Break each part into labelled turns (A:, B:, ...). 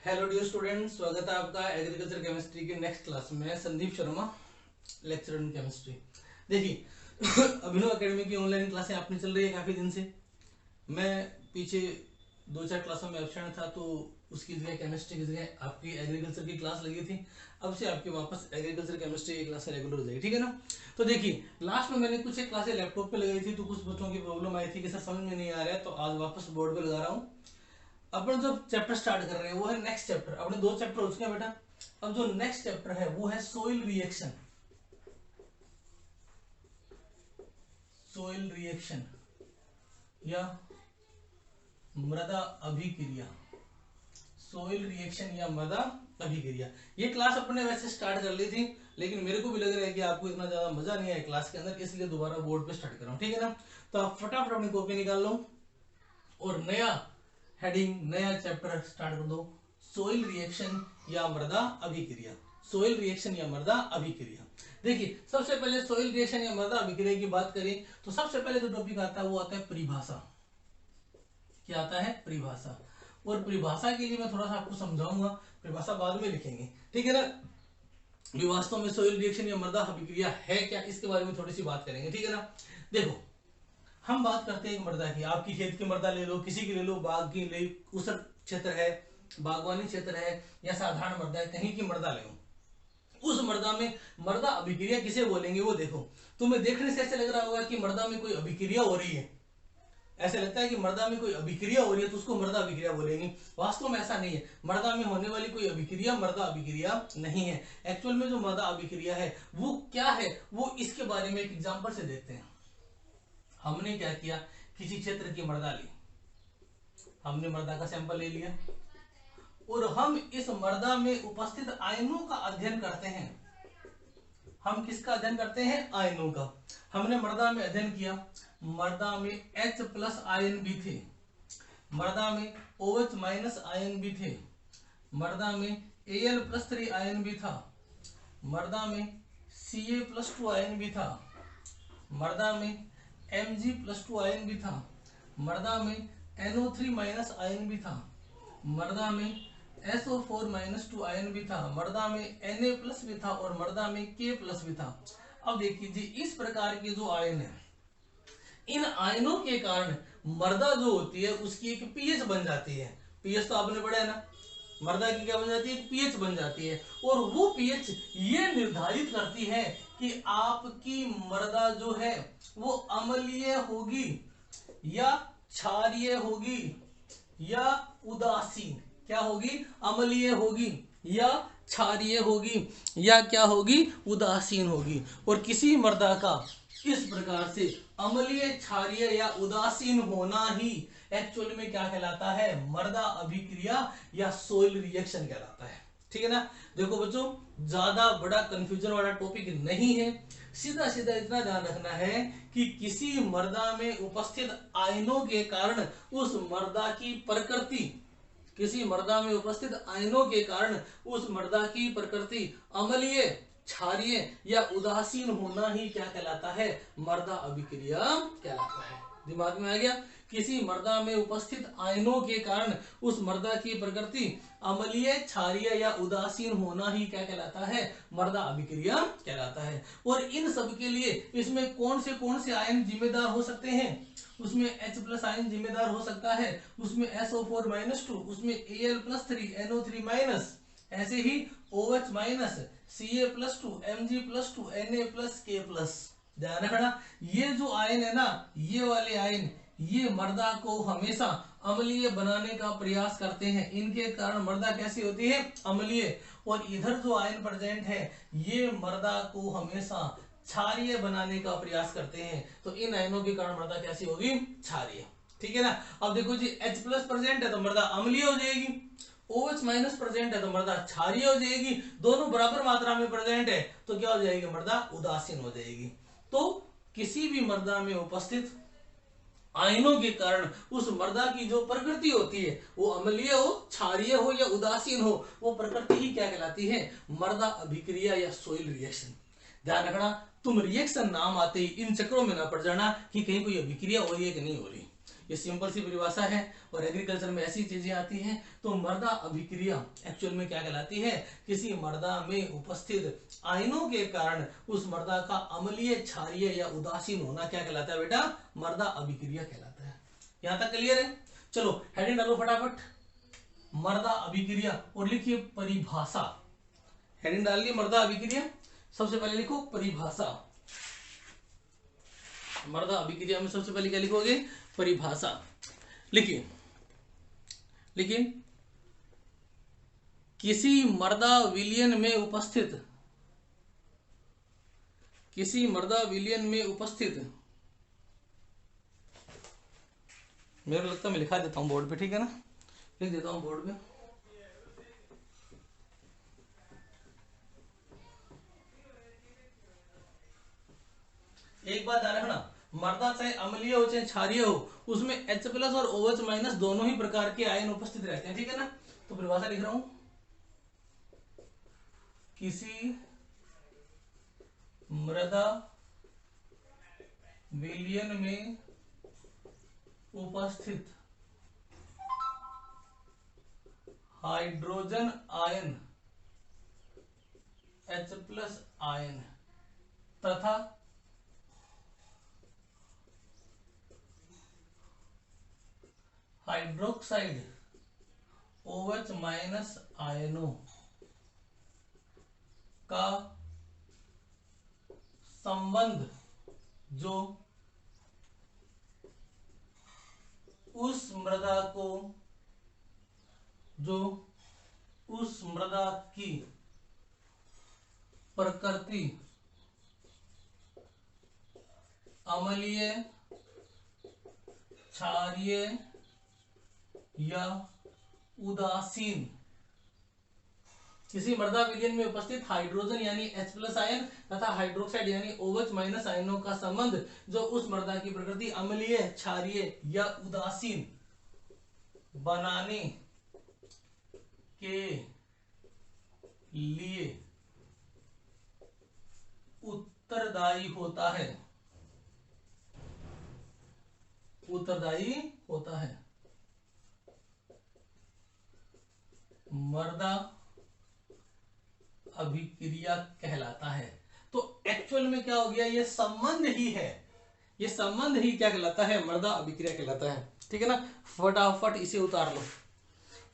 A: Hello dear student, स्वागत है आपका एग्रीकल्चर केमिस्ट्री के नेक्स्ट क्लास में। Sandeep Sharma, lecturer in chemistry. देखिए अभिनव एकेडमी की ऑनलाइन क्लासें आपने चल रही है काफी दिन से। मैं पीछे 2-4 क्लासों में एब्सेंट था, तो उसकी जगह केमिस्ट्री की जगह आपकी एग्रीकल्चर की क्लास लगी थी। अब से आपकी वापस एग्रीकल्चर केमिस्ट्री की क्लास रेगुलर हो जाएगी, ठीक है ना। तो देखिए लास्ट में मैंने कुछ एक क्लासें लैपटॉप पे लगाई थी, तो कुछ बच्चों की प्रॉब्लम आई थी कि सर समझ में नहीं आ रहा है, तो आज वापस बोर्ड पे लगा रहा हूँ। अपन जो चैप्टर स्टार्ट कर रहे हैं वो है नेक्स्ट चैप्टर। अपने 2 चैप्टर हो चुके हैं बेटा। अब जो नेक्स्ट चैप्टर है वो है सोइल रिएक्शन। सोइल रिएक्शन या मृदा अभिक्रिया। सोइल रिएक्शन या मृदा अभिक्रिया, ये क्लास अपने वैसे स्टार्ट कर ली थी, लेकिन मेरे को भी लग रहा है कि आपको इतना ज्यादा मजा नहीं आया क्लास के अंदर, इसलिए दोबारा बोर्ड पे स्टार्ट कर रहा हूँ, ठीक है ना। तो आप फटाफट अपनी कॉपी निकाल लो और नया हेडिंग, नया चैप्टर स्टार्ट कर दो। सोइल रिएक्शन या मृदा अभिक्रिया। सोइल रिएक्शन या मृदा अभिक्रिया। देखिए सबसे पहले सोइल रिएक्शन या मृदा अभिक्रिया की बात करें तो सबसे पहले जो टॉपिक आता है वो आता है परिभाषा। क्या आता है? परिभाषा। और परिभाषा के लिए मैं थोड़ा सा आपको समझाऊंगा, परिभाषा बाद में लिखेंगे, ठीक है ना। वास्तव में सोइल रिएक्शन या मृदा अभिक्रिया है क्या, इसके बारे में थोड़ी सी बात करेंगे, ठीक है ना। देखो हम बात करते हैं मृदा की। आपकी खेत की मृदा ले लो, किसी की ले लो, बाग की ले, ऊसर क्षेत्र है, बागवानी क्षेत्र है, या साधारण मृदा है, कहीं की मृदा ले लो। उस मृदा में मृदा अभिक्रिया किसे बोलेंगे वो देखो। तुम्हें देखने से ऐसे लग रहा होगा कि मृदा में कोई अभिक्रिया हो रही है, ऐसे लगता है कि मृदा में कोई अभिक्रिया हो रही है तो उसको मृदा अभिक्रिया बोलेंगे। वास्तव में ऐसा नहीं है। मृदा में होने वाली कोई अभिक्रिया मृदा अभिक्रिया नहीं है। एक्चुअल में जो मृदा अभिक्रिया है वो क्या है, वो इसके बारे में एक एग्जाम्पल से देखते हैं। हमने क्या किया, किसी क्षेत्र की मृदा ली, हमने मृदा का सैंपल ले लिया और हम इस मृदा में उपस्थित आयनों का अध्ययन करते हैं। हम किसका अध्ययन करते हैं? आयनों का। हमने मृदा में अध्ययन किया, मृदा में H+ आयन भी थे, मृदा में OH- आयन भी थे, मृदा में Al+3 आयन भी था, मृदा में Ca+2 आयन भी था, मृदा में Mg+2 आयन भी था, मृदा में NO3- आयन भी था, मृदा में SO4- आयन भी था, मृदा में Na+ भी था और मृदा में K+ भी था। अब देखिए जी, इस प्रकार के जो आयन है, इन आयनों के कारण मृदा जो होती है उसकी एक पीएच बन जाती है। पीएच तो आपने पढ़ा है ना, मृदा की क्या बन जाती है? पीएच बन जाती है। और वो पीएच ये निर्धारित करती है कि आपकी मृदा जो है वो अम्लीय होगी या क्षारीय होगी या उदासीन। क्या होगी? अम्लीय होगी या क्षारीय होगी या क्या होगी? उदासीन होगी। और किसी मृदा का इस प्रकार से अम्लीय, क्षारीय या उदासीन होना ही एक्चुअल में क्या कहलाता है? मृदा अभिक्रिया या सोइल रिएक्शन कहलाता है, ठीक है ना। देखो बच्चों, ज्यादा बड़ा कंफ्यूजन वाला टॉपिक नहीं है, सीधा सीधा इतना ध्यान रखना है कि किसी मृदा में उपस्थित आयनों के कारण उस मृदा की प्रकृति, किसी मृदा में उपस्थित आयनों के कारण उस मृदा की प्रकृति अम्लीय, क्षारीय या उदासीन होना ही क्या कहलाता है? मृदा अभिक्रिया कहलाता है। दिमाग में आ गया? किसी मृदा में उपस्थित आयनों के कारण उस मृदा की प्रकृति अम्लीय, क्षारीय या उदासीन होना ही क्या कहलाता है? मृदा अभिक्रिया कहलाता है। और इन सब के लिए इसमें कौन से आयन जिम्मेदार हो सकते हैं? उसमें H+ आयन जिम्मेदार हो सकता है, उसमें SO4-2, उसमें Al+3, NO3-, ऐसे ही OH-, Ca+2, Mg+2, Na+K+। ध्यान रखना, ये जो आयन है ना, ये वाले आयन, ये मृदा को हमेशा अम्लीय बनाने का प्रयास करते हैं। इनके कारण मृदा कैसी होती है? अम्लीय। और इधर जो आयन प्रेजेंट है ये मृदा को हमेशा क्षारीय बनाने का प्रयास करते हैं। तो इन आयनों के कारण मृदा कैसी होगी? क्षारीय, ठीक है ना। अब देखो जी, H+ प्रेजेंट है तो मृदा अम्लीय हो जाएगी, OH- प्रेजेंट है तो मृदा क्षारीय हो जाएगी, दोनों बराबर मात्रा में प्रेजेंट है तो क्या हो जाएगी? मृदा उदासीन हो जाएगी। तो किसी भी मृदा में उपस्थित आयनों के कारण उस मृदा की जो प्रकृति होती है वो अम्लीय हो, क्षारीय हो या उदासीन हो, वो प्रकृति ही क्या कहलाती है? मृदा अभिक्रिया या सोइल रिएक्शन। ध्यान रखना, तुम रिएक्शन नाम आते ही इन चक्रों में ना पड़ जाना कि कहीं कोई अभिक्रिया हो रही है कि नहीं हो रही। ये सिंपल सी परिभाषा है और एग्रीकल्चर में ऐसी चीजें आती हैं। तो मृदा अभिक्रिया एक्चुअल में क्या कहलाती है? किसी मृदा में उपस्थित आयनों के कारण उस मृदा का अम्लीय, क्षारीय या उदासीन होना क्या कहलाता है बेटा? मृदा अभिक्रिया कहलाता है। यहां तक क्लियर है? चलो हेडिंग डालो फटाफट, मृदा अभिक्रिया, और लिखिए परिभाषा। हेडिंग डाल ली मृदा अभिक्रिया, सबसे पहले लिखो परिभाषा। मृदा अभिक्रिया में सबसे पहले क्या लिखोगे? परिभाषा। लिखिए लिखिए, किसी मृदा विलयन में उपस्थित, किसी मृदा विलयन में उपस्थित, मेरे को लगता है मैं लिखा देता हूं बोर्ड पे, ठीक है ना? लिख देता हूं बोर्ड पे। एक बात ध्यान रखना, मृदा चाहे अम्लीय हो चाहे क्षारीय हो, उसमें H+ और OH- दोनों ही प्रकार के आयन उपस्थित रहते हैं, ठीक है ना? तो परिभाषा लिख रहा हूं, किसी मृदा विलयन में उपस्थित हाइड्रोजन आयन, H+ आयन तथा हाइड्रोक्साइड OH- आयनों का संबंध जो उस मृदा को, जो उस मृदा की प्रकृति अम्लीय, क्षारीय या उदासीन, किसी मृदा विलयन में उपस्थित हाइड्रोजन यानी H+ आयन तथा हाइड्रोक्साइड यानी OH- आयनों का संबंध जो उस मृदा की प्रकृति अम्लीय, क्षारीय या उदासीन बनाने के लिए उत्तरदायी होता है, उत्तरदायी होता है, मृदा अभिक्रिया कहलाता है। तो एक्चुअल में क्या हो गया? ये संबंध ही है, ये संबंध ही क्या कहलाता है? मृदा अभिक्रिया कहलाता है, ठीक है ना? फटाफट इसे उतार लो।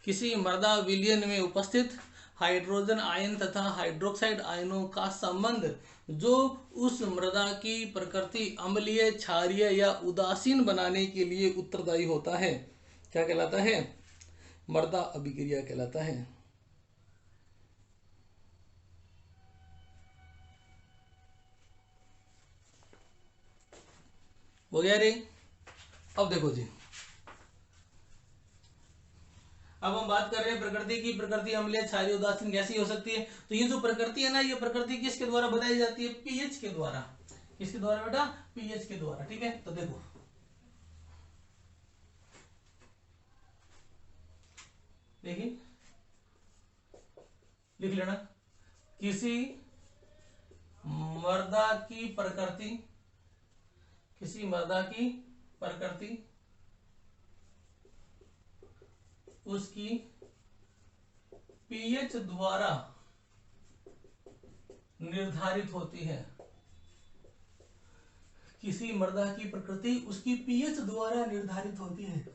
A: किसी मृदा विलयन में उपस्थित हाइड्रोजन आयन तथा हाइड्रोक्साइड आयनों का संबंध जो उस मृदा की प्रकृति अम्लीय, क्षारीय या उदासीन बनाने के लिए उत्तरदायी होता है, क्या कहलाता है? मृदा अभिक्रिया कहलाता है। हो गया रे? अब देखो जी, अब हम बात कर रहे हैं प्रकृति की। प्रकृति अम्लीय, क्षारीय, उदासीन कैसी हो सकती है? तो ये जो प्रकृति है ना, ये प्रकृति किसके द्वारा बताई जाती है? पीएच के द्वारा। किसके द्वारा बेटा? पीएच के द्वारा, ठीक है? तो देखो देखिए, लिख लेना, किसी मृदा की प्रकृति, किसी मृदा की प्रकृति उसकी पीएच द्वारा निर्धारित होती है। किसी मृदा की प्रकृति उसकी पीएच द्वारा निर्धारित होती है।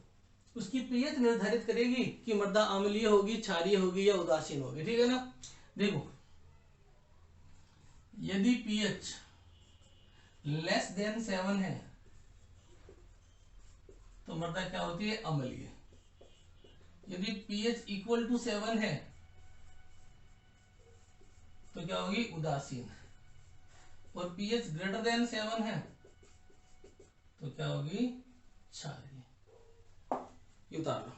A: उसकी पीएच निर्धारित करेगी कि मृदा अम्लीय होगी, क्षारीय होगी या उदासीन होगी, ठीक है ना? देखो, यदि पीएच <<7 है तो मृदा क्या होती है? अम्लीय। यदि pH = 7 है तो क्या होगी? उदासीन। और pH <<7 है तो क्या होगी? क्षारीय। ये उतार लो।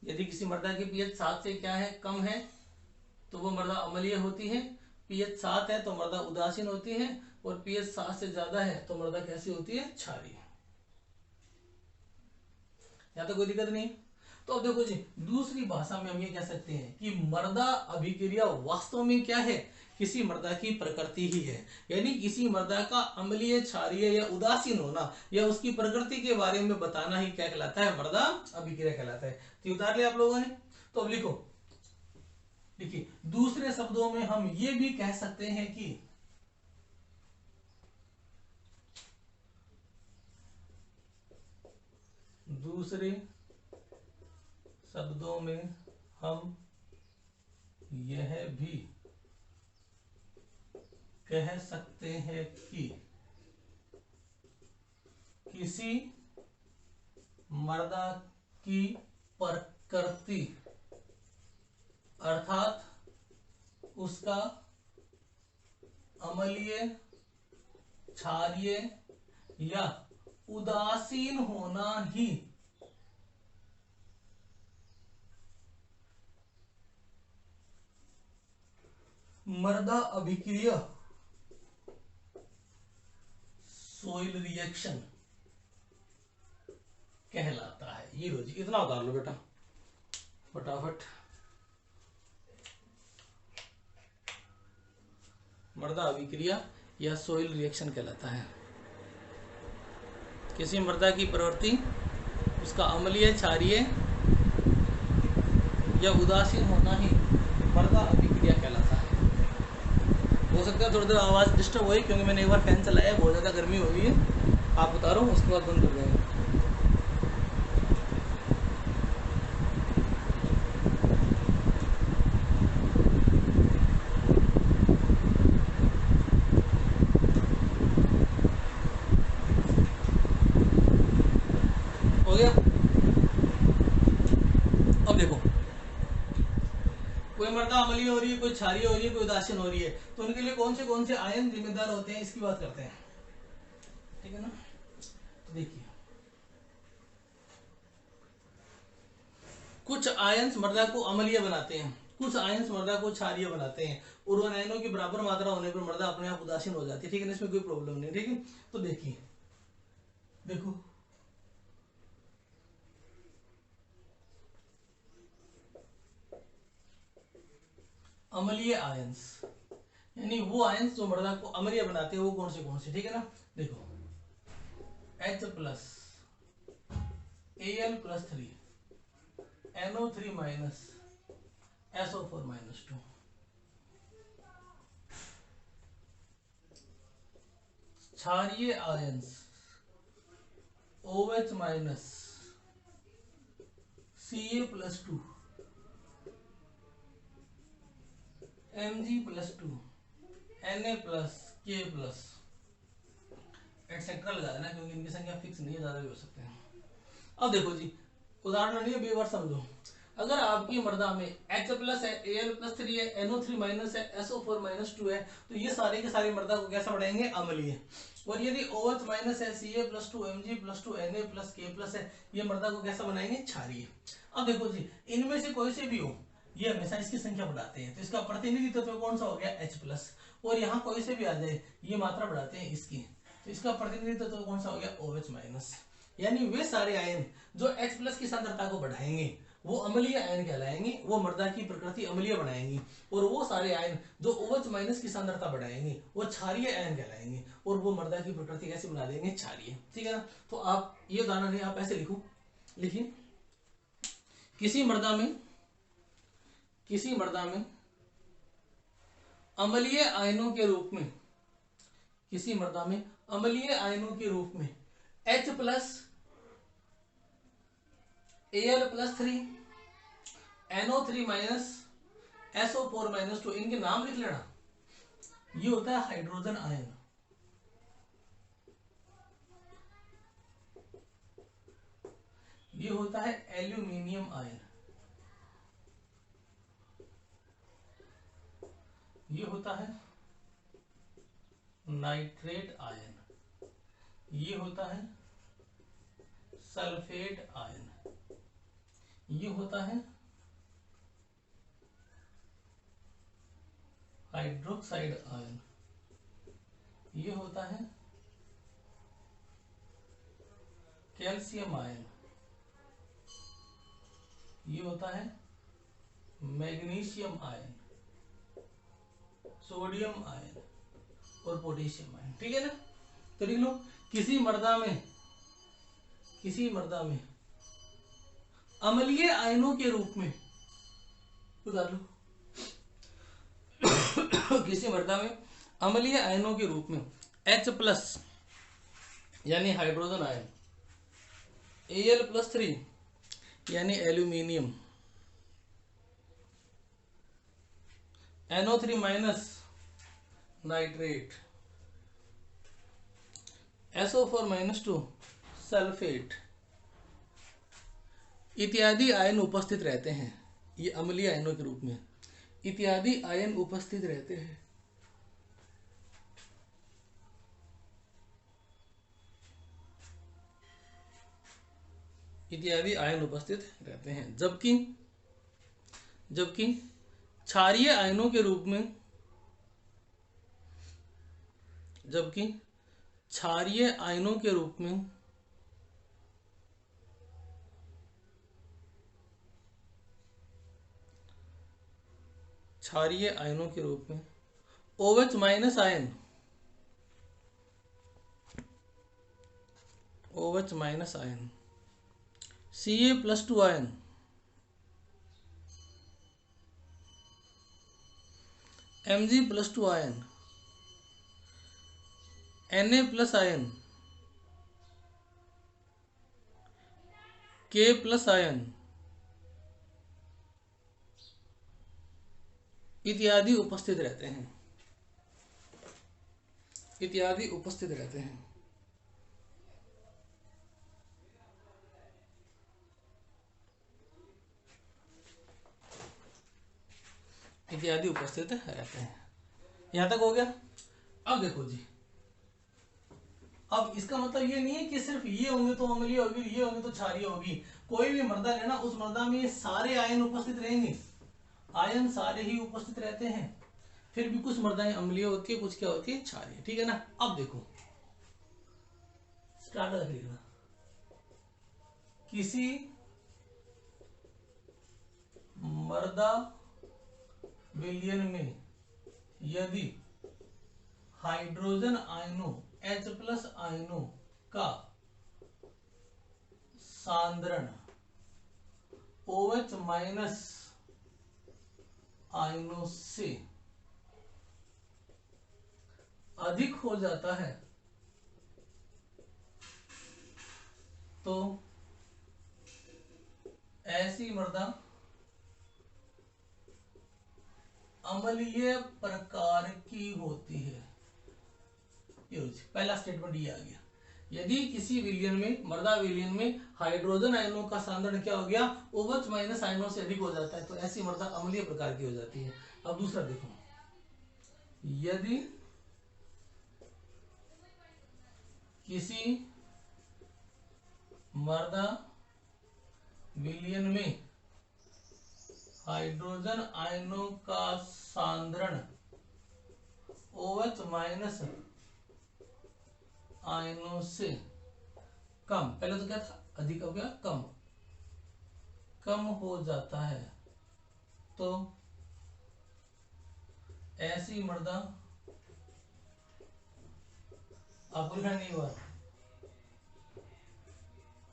A: यदि किसी मृदा की pH 7 से क्या है? कम है तो वो मृदा अम्लीय होती है। pH 7 है तो मृदा उदासीन होती है, और pH 7 से ज्यादा है तो मृदा कैसी होती है? क्षारीय। यहां तो कोई दिक्कत नहीं। तो अब देखो जी, दूसरी भाषा में हम ये कह सकते हैं कि मृदा अभिक्रिया वास्तव में क्या है, किसी मृदा की प्रकृति ही है। यानी किसी मृदा का अम्लीय, क्षारीय या उदासीन होना या उसकी प्रकृति के बारे में बताना ही क्या कहलाता है, मृदा अभिक्रिया कहलाता है। तो उतार लिया आप लोगों ने। तो अब लिखो, देखिए दूसरे शब्दों में हम ये भी कह सकते हैं कि दूसरे शब्दों में हम यह भी कह सकते हैं कि किसी मृदा की प्रकृति अर्थात उसका अम्लीय, क्षारीय या उदासीन होना ही मृदा अभिक्रिया, सोइल रिएक्शन कहलाता है। ये लो जी, इतना उतार लो बेटा फटाफट। मृदा अभिक्रिया या सोइल रिएक्शन कहलाता है किसी मृदा की प्रवृत्ति, उसका अम्लीय, क्षारीय या उदासीन होना ही मृदा अभिक्रिया कहलाता है। हो सकता है थोड़ी देर आवाज़ डिस्टर्ब हुई क्योंकि मैंने एक बार फैन चलाया, बहुत ज़्यादा गर्मी हो गई है। आप उतारो, उसके बाद बंद कर देंगे। हो गया। अब देखो, कोई मृदा अम्लीय हो रही है, कोई क्षारीय हो रही है, कोई उदासीन हो रही है, तो उनके लिए कौन से आयन जिम्मेदार होते हैं, इसकी बात करते हैं। ठीक है ना। तो देखिए, कुछ आयन्स मृदा को अम्लीय बनाते हैं, कुछ आयन्स मृदा को क्षारीय बनाते हैं, और उन आयनों की बराबर मात्रा होने पर मृदा अपने आप उदासीन हो जाती है। ठीक है ना, इसमें कोई प्रॉब्लम नहीं। ठीक है, तो देखिए, देखो अम्लीय आयन्स, यानी वो आयन्स जो मृदा को अम्लीय बनाते हैं, वो कौन से। ठीक है ना, देखो H+ Al+3 NO3 minus SO4 -2, क्षारीय ions OH minus Ca+2 Mg+2 Na+K+, etcetera लगा देना क्योंकि इनकी संख्या फिक्स नहीं है, ज्यादा भी हो सकते हैं। अब देखो जी, उदाहरण नहीं है, बेवर समझो। अगर आपकी मृदा में H+ है, Al+3 है, NO3 माइनस है, SO4 -2 है, तो ये सारे के सारे मृदा को कैसा बढ़ाएंगे, अम्लीय। और यदि OH माइनस है, Ca+2 Mg+2 Na+K+ है, ये मृदा को कैसा बनाएंगे, क्षारीय। अब देखो जी, इनमें से कोई से भी हो, ये हमेशा इसकी संख्या बढ़ाते हैं, तो इसका प्रतिनिधि तत्व कौन सा हो गया, H+। और यहाँ कोई से भी आ जाए, ये मात्रा बढ़ाते हैं इसकी, तो इसका प्रतिनिधि तत्व कौन सा हो गया, OH-। यानी वे सारे आयन जो H+ की सांद्रता को बढ़ाएंगे वो अम्लीय आयन कहलाएंगे, वो मृदा की प्रकृति अम्लीय बनाएंगे। और वो सारे आयन जो OH- की सांद्रता बढ़ाएंगे वो क्षारीय आयन कहलाएंगे, और वो मृदा की प्रकृति कैसे बना देंगे, क्षारीय। ठीक है ना। तो आप ये उदाहरण है, आप ऐसे लिखो, लिखिए किसी मृदा में अम्लीय आयनों के रूप में, किसी मृदा में अम्लीय आयनों के रूप में H+, Al+3, NO3 minus SO4 -2, इनके नाम लिख लेना। ये होता है हाइड्रोजन आयन, ये होता है एल्यूमिनियम आयन, ये होता है नाइट्रेट आयन, ये होता है सल्फेट आयन, ये होता है हाइड्रोक्साइड आयन, ये होता है कैल्शियम आयन, ये होता है मैग्नीशियम आयन, सोडियम आयन और पोटेशियम आयन, ठीक है ना। तो लिख लो किसी मर्दा में अम्लीय आयनों के रूप में, उतार लो किसी मर्दा में अम्लीय आयनों के रूप में H+ यानी हाइड्रोजन आयन, Al+3 यानी aluminium, NO3- nitrate, SO4- sulphate इत्यादि आयन उपस्थित रहते हैं। ये अम्लीय आयनों के रूप में इत्यादि आयन उपस्थित रहते हैं। इत्यादि आयन उपस्थित रहते हैं, जबकि क्षारीय आयनों के रूप में क्षारीय आयनों के रूप में OH- ion, Ca+2 ion, Mg+2 ion, Na+ ion, K+ ion इत्यादि उपस्थित रहते हैं। इत्यादि उपस्थित रहते हैं। यहां तक हो गया। अब देखो जी, अब इसका मतलब ये नहीं है कि सिर्फ ये होंगे तो अम्लीय होगी, ये होंगे तो क्षारीय होगी। कोई भी मृदा लेना, उस मृदा में ये सारे आयन उपस्थित रहेंगे, आयन सारे ही उपस्थित रहते हैं। फिर भी कुछ मृदाएं अम्लीय होती है, कुछ क्या होती है, क्षारीय, ठीक है ना। अब देखो स्टार्ट लिखना, किसी मृदा विलयन में यदि हाइड्रोजन आयनों H+ आयनों का सांद्रण OH- आयनों से अधिक हो जाता है तो ऐसी मृदा अम्लीय प्रकार की होती है। ये पहला स्टेटमेंट ये आ गया। यदि किसी विलयन में, मृदा विलयन में हाइड्रोजन आयनों का सांद्रण क्या हो गया, OH- आयनों से अधिक हो जाता है तो ऐसी मृदा अम्लीय प्रकार की हो जाती है। अब दूसरा देखो, यदि किसी मृदा विलयन में हाइड्रोजन आयनों का सांद्रण OH- आयनों से कम, पहले तो क्या था, अधिक हो गया, कम हो जाता है तो ऐसी मृदा, आपको लिखना नहीं हुआ,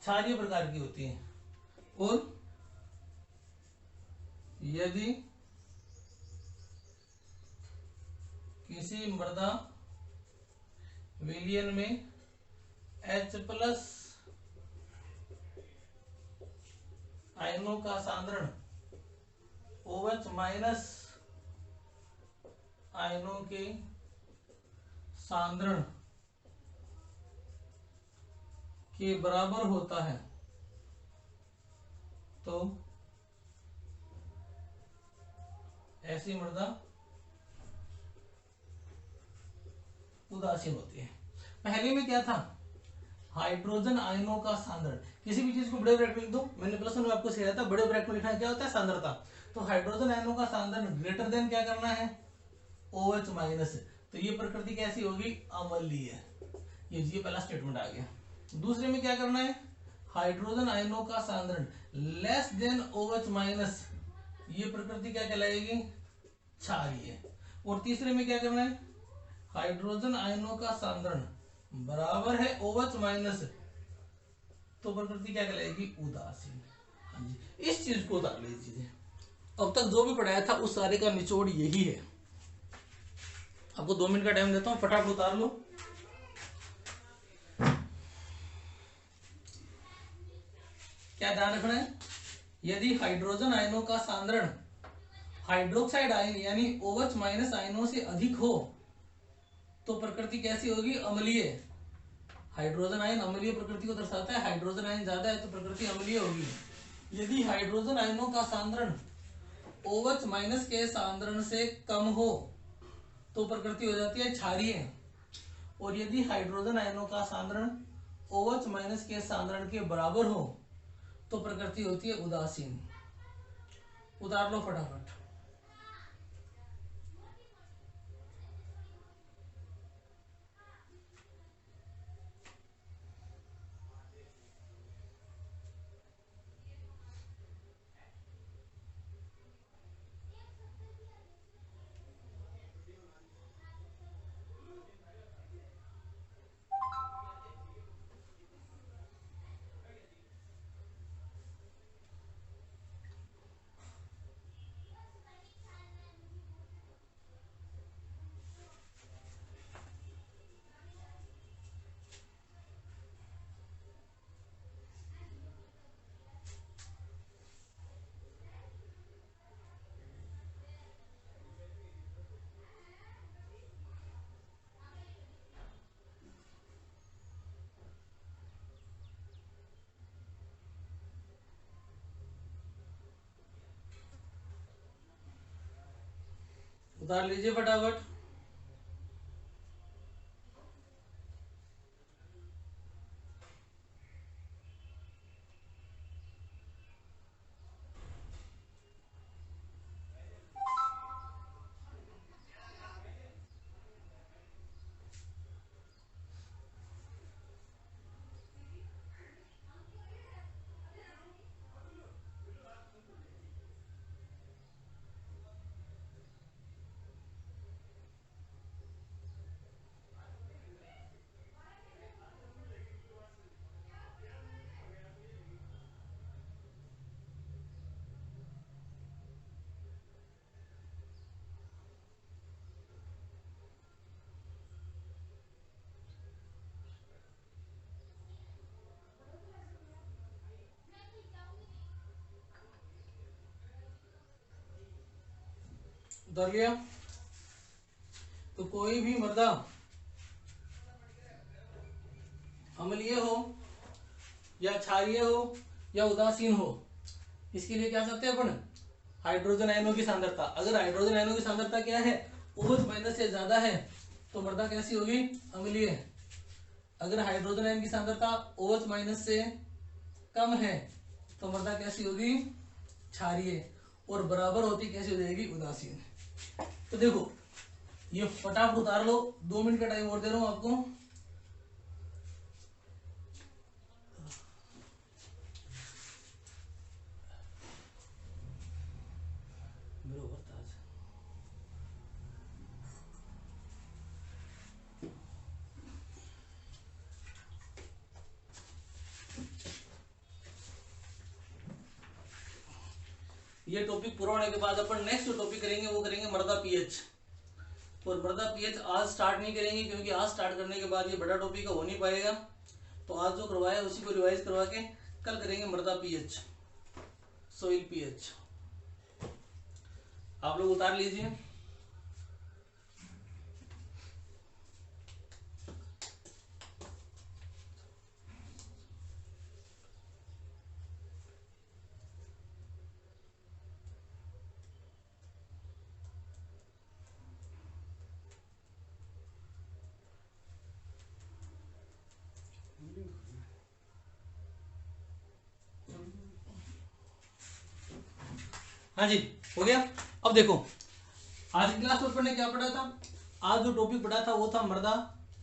A: क्षारीय प्रकार की होती है। और यदि किसी मृदा विलयन में H+ आयनों का सांद्रण OH- आयनों के सांद्रण के बराबर होता है तो ऐसी मृदा उदासीन होती है। पहले में क्या था, हाइड्रोजन आयनों का सांद्रण, किसी भी चीज को बड़े ब्रैकेट में लिख दो, मैंने +1 में आपको सिखाया था, बड़े ब्रैकेट में लिखना क्या होता है, सांद्रता। तो हाइड्रोजन आयनों का सांद्रण ग्रेटर देन क्या करना है, OH-, तो ये प्रकृति कैसी होगी, अम्लीय। ये पहला स्टेटमेंट आ गया। दूसरे में क्या करना है, हाइड्रोजन आयनों का सांद्रण लेस देन OH माइनस, ये प्रकृति क्या कहलाएगी, क्षारीय। और तीसरे में क्या करना है, हाइड्रोजन आयनों का सांद्रण बराबर है OH माइनस, तो प्रकृति क्या कहलाएगी, उदासीन। हाँ जी, इस चीज को उतार लीजिए। अब तक जो भी पढ़ाया था उस सारे का निचोड़ यही है। आपको 2 मिनट का टाइम देता हूं, फटाफट उतार लो। क्या ध्यान रखना है, यदि हाइड्रोजन आयनों का सांद्रण हाइड्रोक्साइड आयन यानी OH माइनस आयनों से अधिक हो तो प्रकृति कैसी होगी, अम्लीय। हाइड्रोजन आयन अम्लीय प्रकृति को दर्शाता है, हाइड्रोजन आयन ज्यादा है तो प्रकृति अम्लीय होगी। यदि हाइड्रोजन आयनों का सांद्रण OH माइनस के सांद्रण से कम हो तो प्रकृति हो जाती है क्षारीय। और यदि हाइड्रोजन आयनों का सांद्रण OH माइनस के सांद्रण के बराबर हो तो प्रकृति होती है उदासीन। उतार लो फटाफट। उतार लीजिए फटाफट। उतार लिया। तो कोई भी मृदा अम्लीय हो या क्षारीय हो या उदासीन हो, इसके लिए क्या करते हैं अपन, हाइड्रोजन आयनों की सांद्रता। अगर हाइड्रोजन आयनों की सांद्रता क्या है, OH माइनस से ज्यादा है तो मृदा कैसी होगी, अम्लीय। अगर हाइड्रोजन आयन की सांद्रता OH माइनस से कम है तो मृदा कैसी होगी, क्षारीय। और बराबर होती कैसी हो जाएगी, उदासीन। तो देखो ये फटाफट उतार लो, 2 मिनट का टाइम और दे रहा हूं आपको। ये टॉपिक पूरा होने के बाद अपन नेक्स्ट जो टॉपिक करेंगे वो करेंगे मृदा पीएच। और मृदा पीएच आज स्टार्ट नहीं करेंगे क्योंकि आज स्टार्ट करने के बाद ये बड़ा टॉपिक हो नहीं पाएगा। तो आज जो करवाया उसी को रिवाइज करवा के कल करेंगे मृदा पीएच, सोइल पीएच। आप लोग उतार लीजिए। हाँ जी, हो गया। अब देखो आज की क्लास में अपन ने क्या पढ़ा था, आज जो टॉपिक पढ़ा था वो था मृदा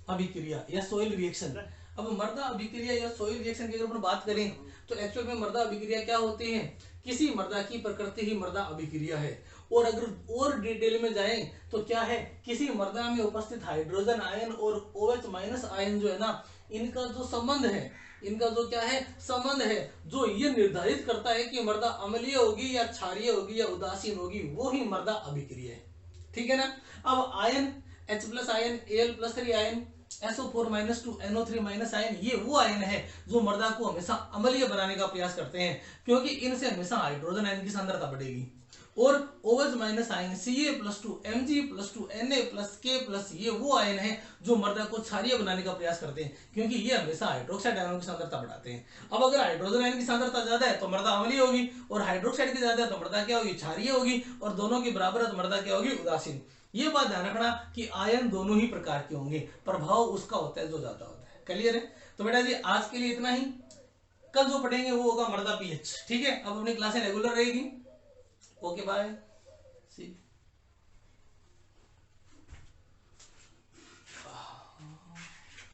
A: अभिक्रिया या सोइल रिएक्शन। अब मृदा अभिक्रिया या सॉइल रिएक्शन की अगर अपन बात करें तो एक्चुअल में मृदा अभिक्रिया क्या होती है, किसी मृदा की प्रकृति ही मृदा अभिक्रिया है। और अगर और डिटेल में जाएं तो क्या है, किसी मृदा में उपस्थित हाइड्रोजन आयन और OH माइनस आयन जो है ना, इनका जो संबंध है, इनका जो क्या है संबंध है, जो ये निर्धारित करता है कि मृदा अम्लीय होगी या क्षारीय होगी या उदासीन होगी, वो ही मृदा अभिक्रिया है। ठीक है ना। अब ion H plus ion, Al+3 ion, SO4-2 NO3 minus ion, ये वो आयन है जो मृदा को हमेशा अम्लीय बनाने का प्रयास करते हैं, क्योंकि इनसे हमेशा हाइड्रोजन आयन की सांद्रता बढ़ेगी। और OH minus ion Ca+2 Mg+2 Na+K+, ये वो आयन है जो मृदा को क्षारीय बनाने का प्रयास करते हैं, क्योंकि ये हमेशा हाइड्रोक्साइड आयनों की सांद्रता बढ़ाते हैं। अब अगर हाइड्रोजन आयन की सांद्रता ज्यादा है तो मृदा अम्लीय होगी, और हाइड्रोक्साइड की ज्यादा है तो मृदा क्या होगी, क्षारीय होगी, और दोनों की बराबर है तो मृदा क्या होगी, उदासीन। ये बात ध्यान रखना कि आयन दोनों ही प्रकार के होंगे, प्रभाव उसका होता है जो ज्यादा होता है। क्लियर है। तो बेटा जी आज के लिए इतना ही, कल जो पढ़ेंगे वो होगा मृदा पीएच। ठीक है, अब अपनी क्लासें रेगुलर रहेगी। ओके बाय, सी।